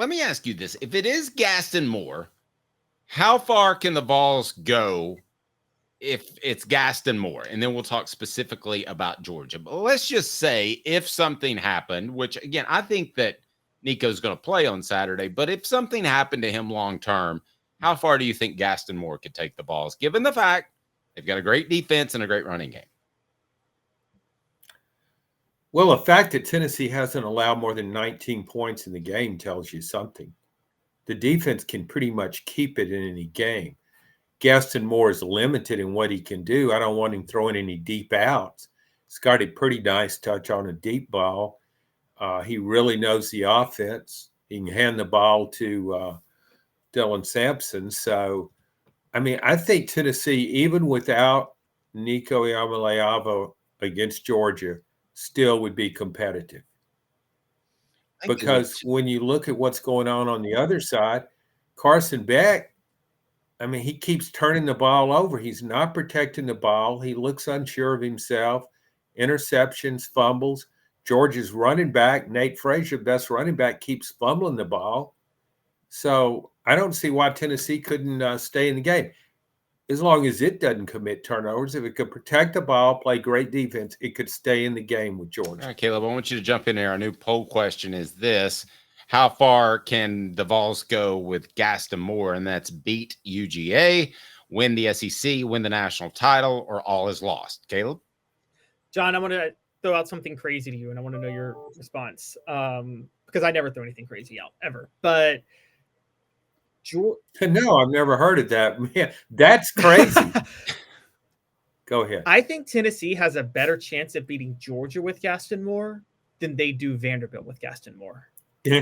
let me ask you this. If it is Gaston Moore, how far can the Vols go if it's Gaston Moore? And then we'll talk specifically about Georgia. But let's just say if something happened, which, again, I think that Nico's going to play on Saturday, but if something happened to him long term, how far do you think Gaston Moore could take the Vols, given the fact they've got a great defense and a great running game? Well, the fact that Tennessee hasn't allowed more than 19 points in the game tells you something. The defense can pretty much keep it in any game. Gaston Moore is limited in what he can do. I don't want him throwing any deep outs. He's got a pretty nice touch on a deep ball. He really knows the offense. He can hand the ball to Dylan Sampson. So, I mean, I think Tennessee, even without Nico Collins against Georgia, still would be competitive. Because when you look at what's going on the other side, Carson Beck, I mean, he keeps turning the ball over. He's not protecting the ball. He looks unsure of himself. Interceptions, fumbles. Georgia's running back, Nate Frazier, best running back, keeps fumbling the ball. So I don't see why Tennessee couldn't stay in the game. As long as it doesn't commit turnovers, if it could protect the ball, play great defense, it could stay in the game with Georgia. All right, Caleb, I want you to jump in there. Our new poll question is this. How far can the Vols go with Gaston Moore? And that's beat UGA, win the SEC, win the national title, or all is lost. Caleb? John, I want to throw out something crazy to you, and I want to know your response because I never throw anything crazy out, ever. But no, I've never heard of that. Man, that's crazy. Go ahead. I think Tennessee has a better chance of beating Georgia with Gaston Moore than they do Vanderbilt with Gaston Moore. Yeah.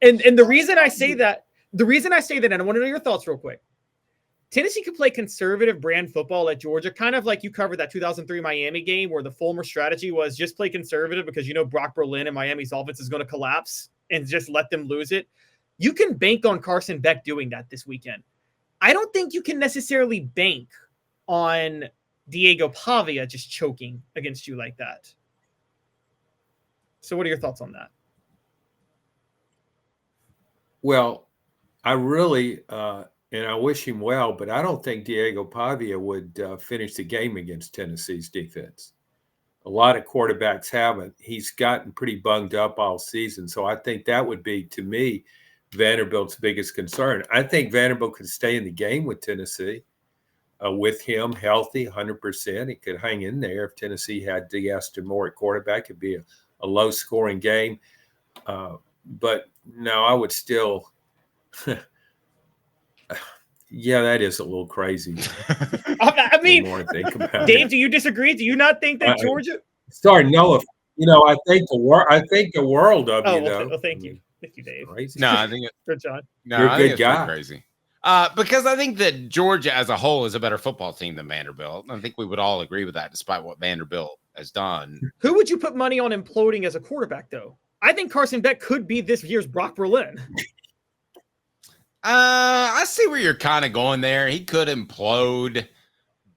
And the reason I say that, and I want to know your thoughts real quick. Tennessee could play conservative brand football at Georgia, kind of like you covered that 2003 Miami game where the Fulmer strategy was just play conservative because you know Brock Berlin and Miami's offense is going to collapse and just let them lose it. You can bank on Carson Beck doing that this weekend. I don't think you can necessarily bank on Diego Pavia just choking against you like that. So what are your thoughts on that? Well, I really, and I wish him well, but I don't think Diego Pavia would finish the game against Tennessee's defense. A lot of quarterbacks haven't. He's gotten pretty bunged up all season. So I think that would be, to me, Vanderbilt's biggest concern. I think Vanderbilt could stay in the game with Tennessee with him healthy, 100%. He could hang in there if Tennessee had Gaston Moore at quarterback. It'd be a low-scoring game. But no, I would still yeah, that is a little crazy. I mean, Dave, it. Do you disagree? Do you not think that Georgia? Sorry, no. I think the world of you, though. Well, thank you. Thank you, Dave. Crazy. No, I think good, John. No, you're a good guy. Crazy. Because I think that Georgia as a whole is a better football team than Vanderbilt. I think we would all agree with that, despite what Vanderbilt has done. Who would you put money on imploding as a quarterback, though? I think Carson Beck could be this year's Brock Berlin. I see where you're kind of going there. He could implode,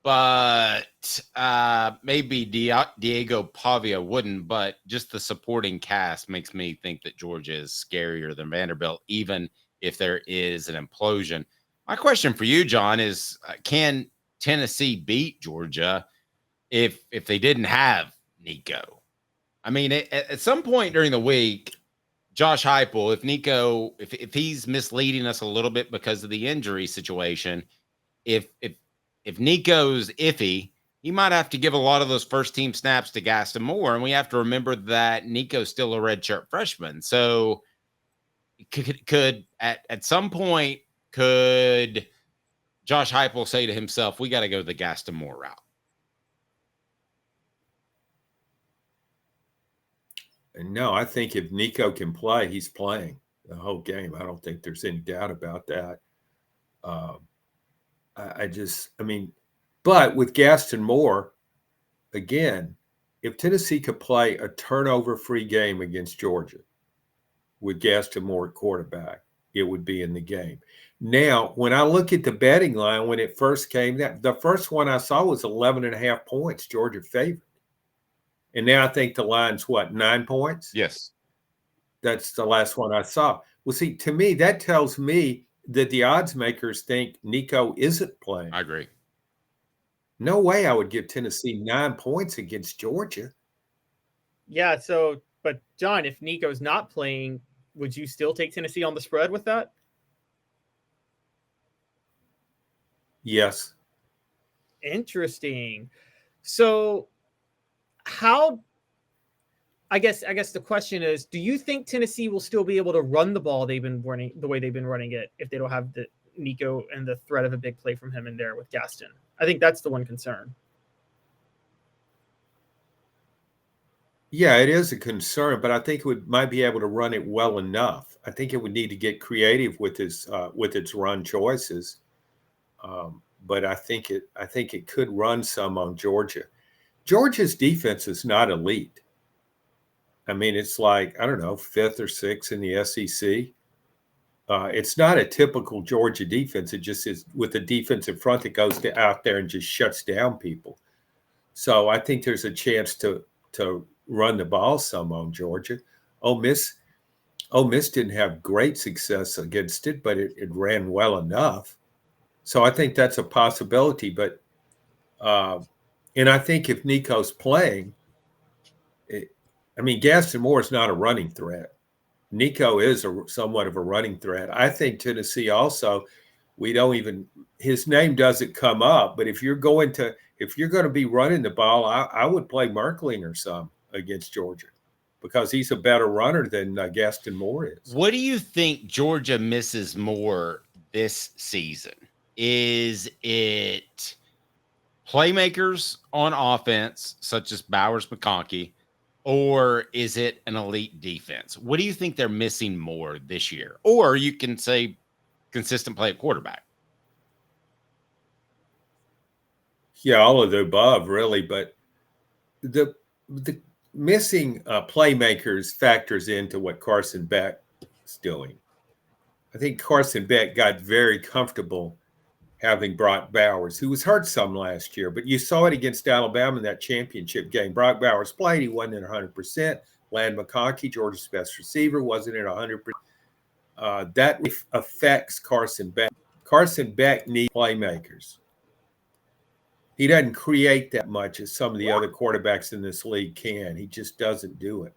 but maybe Diego Pavia wouldn't. But just the supporting cast makes me think that Georgia is scarier than Vanderbilt, even if there is an implosion. My question for you, John, is can Tennessee beat Georgia if they didn't have Nico? I mean, at some point during the week, Josh Heupel, if he's misleading us a little bit because of the injury situation, if Nico's iffy, he might have to give a lot of those first team snaps to Gaston Moore, and we have to remember that Nico's still a redshirt freshman. So could at some point could Josh Heupel say to himself, "We got to go the Gaston Moore route"? No, I think if Nico can play, he's playing the whole game. I don't think there's any doubt about that. But with Gaston Moore, again, if Tennessee could play a turnover-free game against Georgia with Gaston Moore at quarterback, it would be in the game. Now, when I look at the betting line, when it first came, the first one I saw was 11.5 points, Georgia favored. And now I think the line's 9 points? Yes. That's the last one I saw. Well, see, to me, that tells me that the odds makers think Nico isn't playing. I agree. No way I would give Tennessee 9 points against Georgia. Yeah. So, but John, if Nico's not playing, would you still take Tennessee on the spread with that? Yes. Interesting. So, I guess the question is, do you think Tennessee will still be able to run the ball they've been running the way they've been running it if they don't have the Nico and the threat of a big play from him in there with Gaston? I think that's the one concern. Yeah, it is a concern, but I think it might be able to run it well enough. I think it would need to get creative with its run choices. But I think it could run some on Georgia. Georgia's defense is not elite. I mean, it's like, I don't know, 5th or 6th in the SEC. It's not a typical Georgia defense. It just is with a defense in front that goes out there and just shuts down people. So I think there's a chance to run the ball some on Georgia. Ole Miss didn't have great success against it, but it ran well enough. So I think that's a possibility. But and I think if Nico's playing, Gaston Moore is not a running threat. Nico is somewhat of a running threat. I think Tennessee also, his name doesn't come up, but if you're going to be running the ball, I would play Merkling or some against Georgia because he's a better runner than Gaston Moore is. What do you think Georgia misses more this season? Is it playmakers on offense, such as Bowers, McConkey, or is it an elite defense? What do you think they're missing more this year? Or you can say consistent play at quarterback. Yeah, all of the above, really. But the missing playmakers factors into what Carson Beck is doing. I think Carson Beck got very comfortable having Brock Bowers, who was hurt some last year, but you saw it against Alabama in that championship game. Brock Bowers played. He wasn't at 100%. Land McConkey, Georgia's best receiver, wasn't at 100%. That affects Carson Beck. Carson Beck needs playmakers. He doesn't create that much as some of the other quarterbacks in this league can. He just doesn't do it.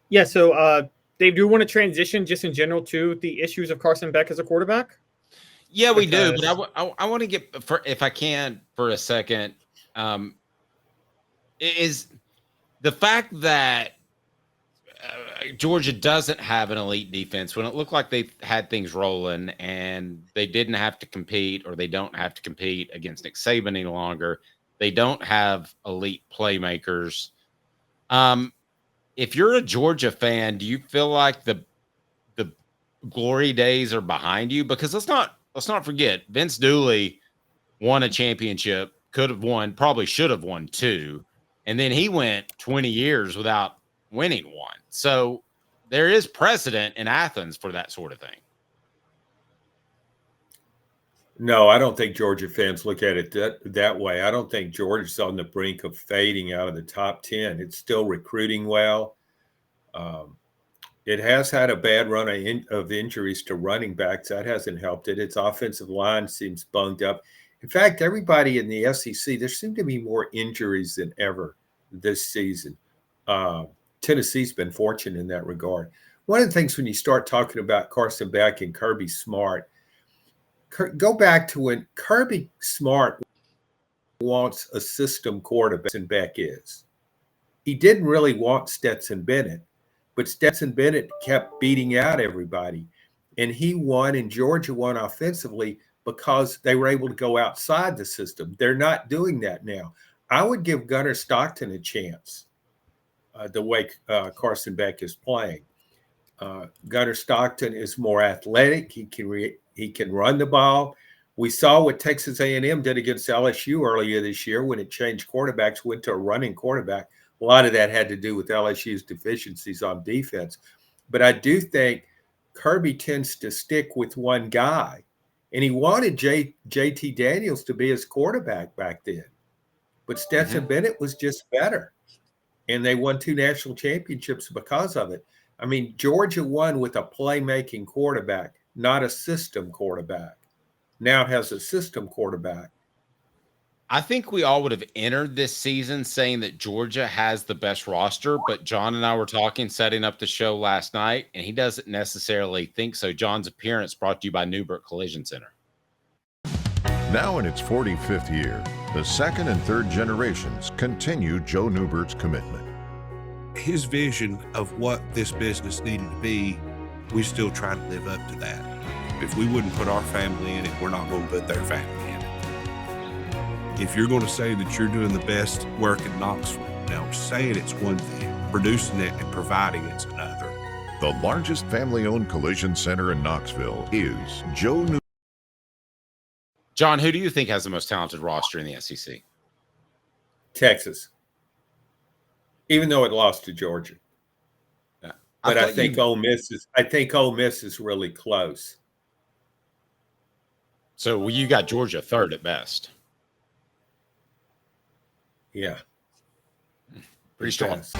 Yeah, so Dave, do you want to transition just in general to the issues of Carson Beck as a quarterback? Yeah, we do. But I want to get, if I can, for a second, is the fact that Georgia doesn't have an elite defense when it looked like they had things rolling and they didn't have to compete, or they don't have to compete against Nick Saban any longer. They don't have elite playmakers. If you're a Georgia fan, do you feel like the glory days are behind you? Because let's not forget, Vince Dooley won a championship, could have won, probably should have won 2, and then he went 20 years without winning one. So there is precedent in Athens for that sort of thing. No, I don't think Georgia fans look at it that way. I don't think Georgia's on the brink of fading out of the top 10. It's still recruiting well. It has had a bad run of injuries to running backs. That hasn't helped it. Its offensive line seems bunged up. In fact, everybody in the SEC, there seem to be more injuries than ever this season. Tennessee's been fortunate in that regard. One of the things when you start talking about Carson Beck and Kirby Smart, go back to when Kirby Smart wants a system quarterback, and Beck is. He didn't really want Stetson Bennett, but Stetson Bennett kept beating out everybody. And he won, and Georgia won offensively because they were able to go outside the system. They're not doing that now. I would give Gunnar Stockton a chance the way Carson Beck is playing. Gunnar Stockton is more athletic. He can run the ball. We saw what Texas A&M did against LSU earlier this year when it changed quarterbacks, went to a running quarterback. A lot of that had to do with LSU's deficiencies on defense. But I do think Kirby tends to stick with one guy. And he wanted JT Daniels to be his quarterback back then. But Stetson Bennett was just better. and they won 2 national championships because of it. I mean, Georgia won with a playmaking quarterback, not a system quarterback. Now it has a system quarterback. I think we all would have entered this season saying that Georgia has the best roster, but John and I were talking, setting up the show last night, and he doesn't necessarily think so. John's appearance brought to you by Newbert Collision Center. Now in its 45th year, the second and third generations continue Joe Newbert's commitment. His vision of what this business needed to be, we still try to live up to that. If we wouldn't put our family in it, we're not going to put their family in it. If you're going to say that you're doing the best work in Knoxville, now saying it's one thing, producing it and providing it's another. The largest family-owned collision center in Knoxville is Joe Newbert. John, who do you think has the most talented roster in the SEC? Texas. Even though it lost to Georgia. Yeah. But I think Ole Miss is really close. So you got Georgia third at best. Yeah. Pretty strong. Yes.